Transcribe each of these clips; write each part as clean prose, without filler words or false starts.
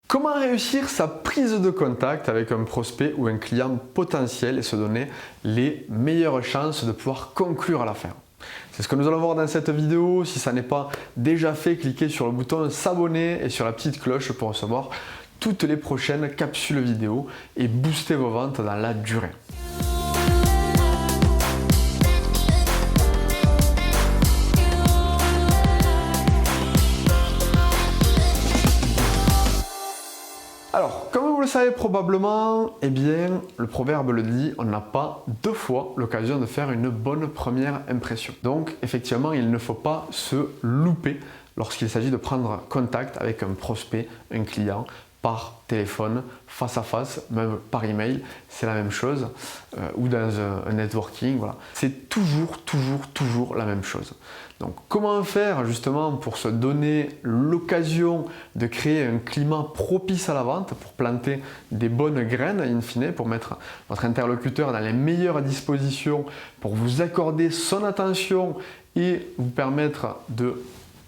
Comment réussir sa prise de contact avec un prospect ou un client potentiel et se donner les meilleures chances de pouvoir conclure l'affaire? C'est ce que nous allons voir dans cette vidéo. Si ça n'est pas déjà fait, cliquez sur le bouton s'abonner et sur la petite cloche pour recevoir toutes les prochaines capsules vidéo et booster vos ventes dans la durée. Alors, comme vous le savez probablement, eh bien, le proverbe le dit, on n'a pas deux fois l'occasion de faire une bonne première impression. Donc, effectivement, il ne faut pas se louper lorsqu'il s'agit de prendre contact avec un prospect, un client, par téléphone, face à face, même par email, c'est la même chose, ou dans un networking, voilà. C'est toujours la même chose. Donc comment faire justement pour se donner l'occasion de créer un climat propice à la vente, pour planter des bonnes graines in fine, pour mettre votre interlocuteur dans les meilleures dispositions, pour vous accorder son attention et vous permettre de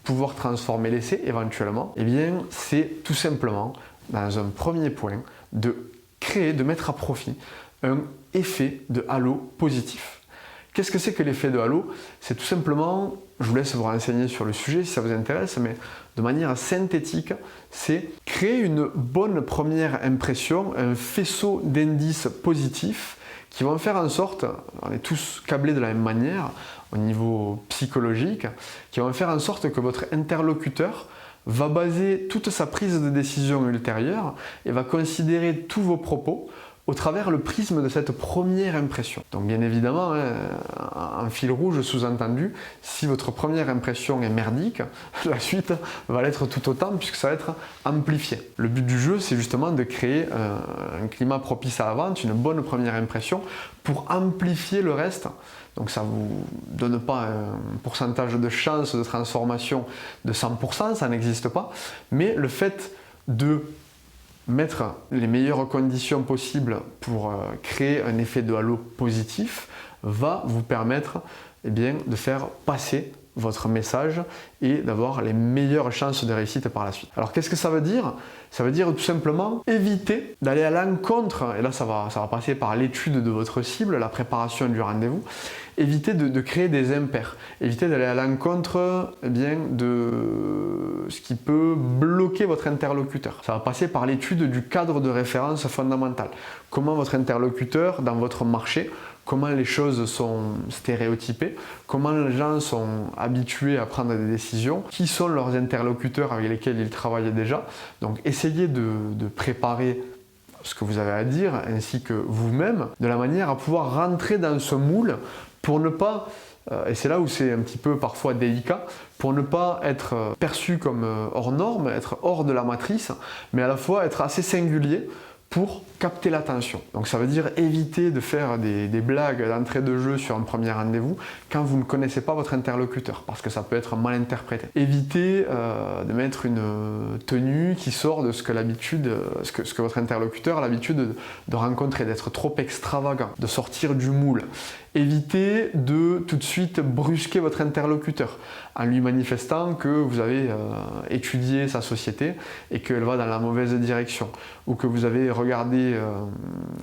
pouvoir transformer l'essai éventuellement, eh bien c'est tout simplement dans un premier point, de créer, de mettre à profit un effet de halo positif. Qu'est-ce que c'est que l'effet de halo? C'est tout simplement, je vous laisse vous renseigner sur le sujet si ça vous intéresse, mais de manière synthétique, c'est créer une bonne première impression, un faisceau d'indices positifs qui vont faire en sorte, on est tous câblés de la même manière au niveau psychologique, qui vont faire en sorte que votre interlocuteur va baser toute sa prise de décision ultérieure et va considérer tous vos propos au travers le prisme de cette première impression. Donc bien évidemment, un fil rouge sous-entendu, si votre première impression est merdique, la suite va l'être tout autant puisque ça va être amplifié. Le but du jeu, c'est justement de créer un climat propice à la vente, une bonne première impression pour amplifier le reste. Donc ça ne vous donne pas un pourcentage de chance de transformation de 100%, ça n'existe pas, mais le fait de mettre les meilleures conditions possibles pour créer un effet de halo positif va vous permettre de faire passer votre message et d'avoir les meilleures chances de réussite par la suite. Alors qu'est-ce que ça veut dire? Ça veut dire tout simplement éviter d'aller à l'encontre, et là ça va passer par l'étude de votre cible, la préparation du rendez-vous, éviter de créer des impairs, éviter d'aller à l'encontre de ce qui peut bloquer votre interlocuteur. Ça va passer par l'étude du cadre de référence fondamental. Comment votre interlocuteur dans votre marché, comment les choses sont stéréotypées, comment les gens sont habitués à prendre des décisions, qui sont leurs interlocuteurs avec lesquels ils travaillent déjà. Donc essayez de préparer ce que vous avez à dire ainsi que vous-même de la manière à pouvoir rentrer dans ce moule pour ne pas, et c'est là où c'est un petit peu parfois délicat, pour ne pas être perçu comme hors norme, être hors de la matrice, mais à la fois être assez singulier pour capter l'attention. Donc ça veut dire éviter de faire des blagues d'entrée de jeu sur un premier rendez-vous quand vous ne connaissez pas votre interlocuteur, parce que ça peut être mal interprété. Évitez de mettre une tenue qui sort de ce que votre interlocuteur a l'habitude de rencontrer, d'être trop extravagant, de sortir du moule. Évitez de tout de suite brusquer votre interlocuteur en lui manifestant que vous avez étudié sa société et qu'elle va dans la mauvaise direction, ou que vous avez regardé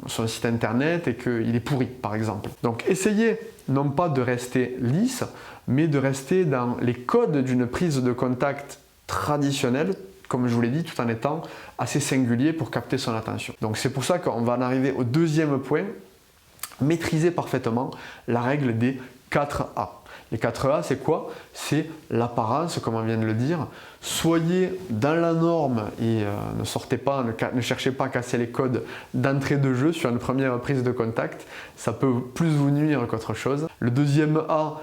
son site internet et qu'il est pourri par exemple. Donc essayez non pas de rester lisse, mais de rester dans les codes d'une prise de contact traditionnelle, comme je vous l'ai dit, tout en étant assez singulier pour capter son attention. Donc c'est pour ça qu'on va en arriver au deuxième point, maîtriser parfaitement la règle des 4 A. Les 4 A, c'est quoi? C'est l'apparence, comme on vient de le dire. Soyez dans la norme et ne cherchez pas à casser les codes d'entrée de jeu sur une première prise de contact. Ça peut plus vous nuire qu'autre chose. Le deuxième A,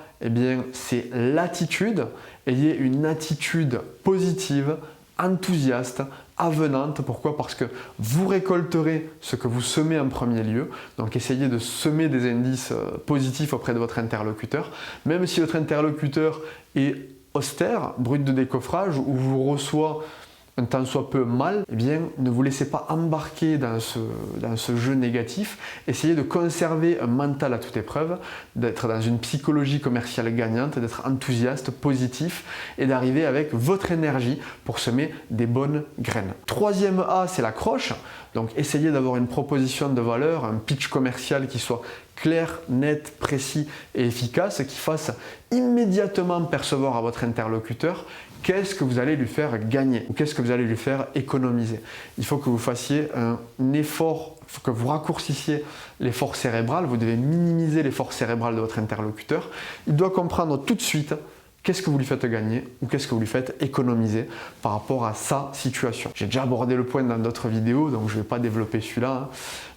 c'est l'attitude. Ayez une attitude positive, enthousiaste, avenante. Pourquoi? Parce que vous récolterez ce que vous semez en premier lieu. Donc essayez de semer des indices positifs auprès de votre interlocuteur. Même si votre interlocuteur est austère, brut de décoffrage, ou vous reçoit un tant soit peu mal, eh bien, ne vous laissez pas embarquer dans ce jeu négatif. Essayez de conserver un mental à toute épreuve, d'être dans une psychologie commerciale gagnante, d'être enthousiaste, positif et d'arriver avec votre énergie pour semer des bonnes graines. Troisième A, c'est l'accroche. Donc, essayez d'avoir une proposition de valeur, un pitch commercial qui soit clair, net, précis et efficace, qui fasse immédiatement percevoir à votre interlocuteur qu'est-ce que vous allez lui faire gagner ou qu'est-ce que vous allez lui faire économiser. Il faut que vous fassiez un effort, il faut que vous raccourcissiez l'effort cérébral, vous devez minimiser l'effort cérébral de votre interlocuteur. Il doit comprendre tout de suite qu'est-ce que vous lui faites gagner ou qu'est-ce que vous lui faites économiser par rapport à sa situation. J'ai déjà abordé le point dans d'autres vidéos, donc je ne vais pas développer celui-là.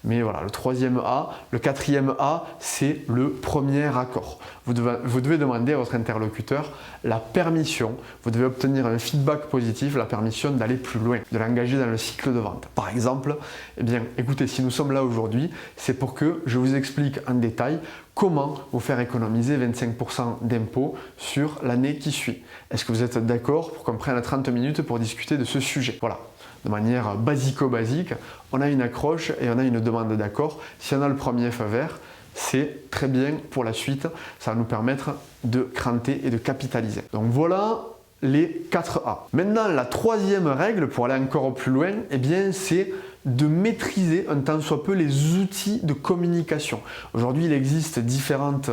Mais voilà, le troisième A. Le quatrième A, c'est le premier accord. Vous devez demander à votre interlocuteur la permission, vous devez obtenir un feedback positif, la permission d'aller plus loin, de l'engager dans le cycle de vente. Par exemple, eh bien, écoutez, si nous sommes là aujourd'hui, c'est pour que je vous explique en détail comment vous faire économiser 25% d'impôts sur l'année qui suit. Est-ce que vous êtes d'accord pour qu'on prenne 30 minutes pour discuter de ce sujet? Voilà. De manière basico-basique, on a une accroche et on a une demande d'accord. Si on a le premier feu vert, c'est très bien pour la suite. Ça va nous permettre de cranter et de capitaliser. Donc voilà les 4 A. Maintenant, la troisième règle pour aller encore plus loin, eh bien, c'est de maîtriser un tant soit peu les outils de communication. Aujourd'hui, il existe différentes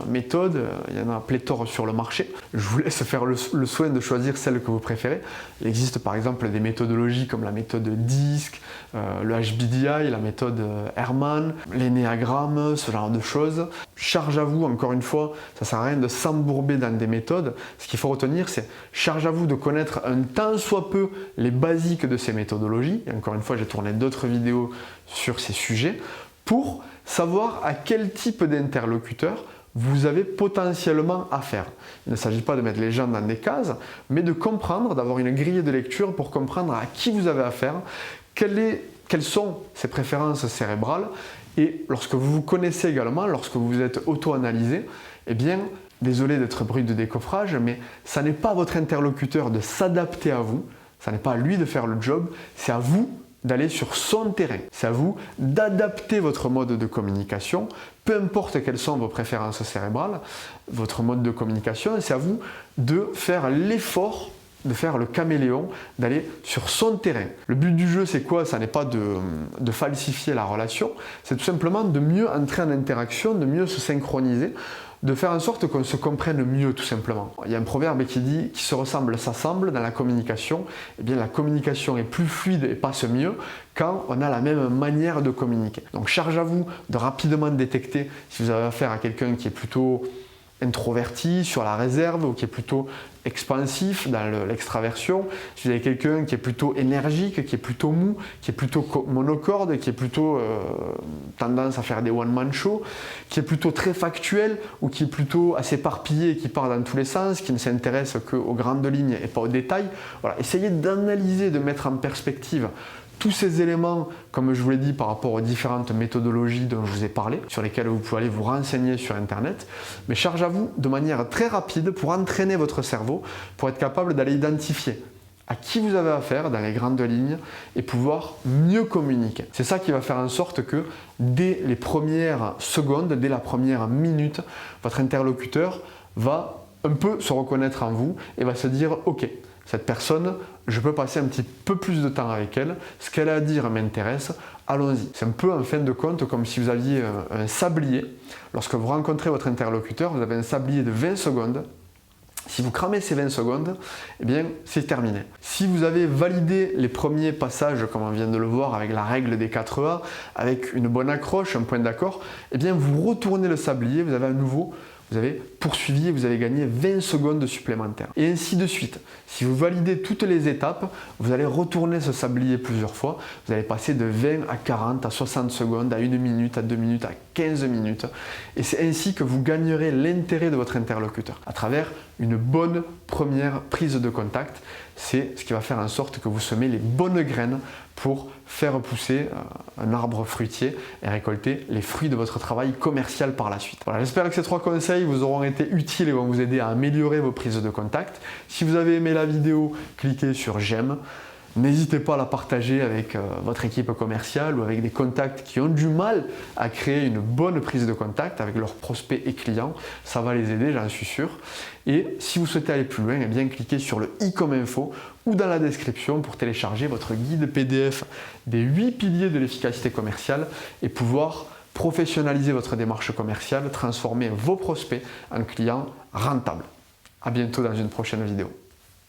méthodes, il y en a pléthore sur le marché. Je vous laisse faire le soin de choisir celle que vous préférez. Il existe par exemple des méthodologies comme la méthode DISC, le HBDI, la méthode Herman, l'énéagramme, ce genre de choses. Charge à vous, encore une fois, ça ne sert à rien de s'embourber dans des méthodes. Ce qu'il faut retenir, c'est charge à vous de connaître un tant soit peu les basiques de ces méthodologies. Et encore une fois, j'ai tourné d'autres vidéos sur ces sujets pour savoir à quel type d'interlocuteur vous avez potentiellement affaire. Il ne s'agit pas de mettre les gens dans des cases, mais de comprendre, d'avoir une grille de lecture pour comprendre à qui vous avez affaire, quelles sont ses préférences cérébrales, et lorsque vous vous connaissez également, lorsque vous vous êtes auto-analysé, eh bien, désolé d'être brut de décoffrage, mais ça n'est pas à votre interlocuteur de s'adapter à vous, ça n'est pas à lui de faire le job, c'est à vous d'aller sur son terrain. C'est à vous d'adapter votre mode de communication, peu importe quelles sont vos préférences cérébrales, votre mode de communication, c'est à vous de faire l'effort, de faire le caméléon, d'aller sur son terrain. Le but du jeu, c'est quoi? Ça n'est pas de falsifier la relation, c'est tout simplement de mieux entrer en interaction, de mieux se synchroniser, de faire en sorte qu'on se comprenne mieux tout simplement. Il y a un proverbe qui dit « qui se ressemble s'assemble » dans la communication. Eh bien la communication est plus fluide et passe mieux quand on a la même manière de communiquer. Donc charge à vous de rapidement détecter si vous avez affaire à quelqu'un qui est plutôt introverti, sur la réserve, ou qui est plutôt expansif dans l'extraversion, si vous avez quelqu'un qui est plutôt énergique, qui est plutôt mou, qui est plutôt monocorde, qui est plutôt tendance à faire des one-man shows, qui est plutôt très factuel, ou qui est plutôt assez éparpillé et qui part dans tous les sens, qui ne s'intéresse qu'aux grandes lignes et pas aux détails. Voilà, essayez d'analyser, de mettre en perspective tous ces éléments, comme je vous l'ai dit, par rapport aux différentes méthodologies dont je vous ai parlé, sur lesquelles vous pouvez aller vous renseigner sur Internet, mais charge à vous de manière très rapide pour entraîner votre cerveau, pour être capable d'aller identifier à qui vous avez affaire dans les grandes lignes et pouvoir mieux communiquer. C'est ça qui va faire en sorte que dès les premières secondes, dès la première minute, votre interlocuteur va un peu se reconnaître en vous et va se dire « Ok, cette personne, je peux passer un petit peu plus de temps avec elle, ce qu'elle a à dire m'intéresse, allons-y. » C'est un peu en fin de compte comme si vous aviez un sablier. Lorsque vous rencontrez votre interlocuteur, vous avez un sablier de 20 secondes. Si vous cramez ces 20 secondes, eh bien c'est terminé. Si vous avez validé les premiers passages, comme on vient de le voir avec la règle des 4A, avec une bonne accroche, un point d'accord, eh bien vous retournez le sablier, vous avez à nouveau vous avez poursuivi et vous avez gagné 20 secondes supplémentaires. Et ainsi de suite. Si vous validez toutes les étapes, vous allez retourner ce sablier plusieurs fois. Vous allez passer de 20 à 40, à 60 secondes, à 1 minute, à 2 minutes, à 15 minutes. Et c'est ainsi que vous gagnerez l'intérêt de votre interlocuteur à travers une bonne première prise de contact. C'est ce qui va faire en sorte que vous semez les bonnes graines pour faire pousser un arbre fruitier et récolter les fruits de votre travail commercial par la suite. Voilà, j'espère que ces 3 conseils vous auront été utiles et vont vous aider à améliorer vos prises de contact. Si vous avez aimé la vidéo, cliquez sur j'aime. N'hésitez pas à la partager avec votre équipe commerciale ou avec des contacts qui ont du mal à créer une bonne prise de contact avec leurs prospects et clients. Ça va les aider, j'en suis sûr. Et si vous souhaitez aller plus loin, eh bien cliquez sur le i comme info ou dans la description pour télécharger votre guide PDF des 8 piliers de l'efficacité commerciale et pouvoir professionnaliser votre démarche commerciale, transformer vos prospects en clients rentables. À bientôt dans une prochaine vidéo.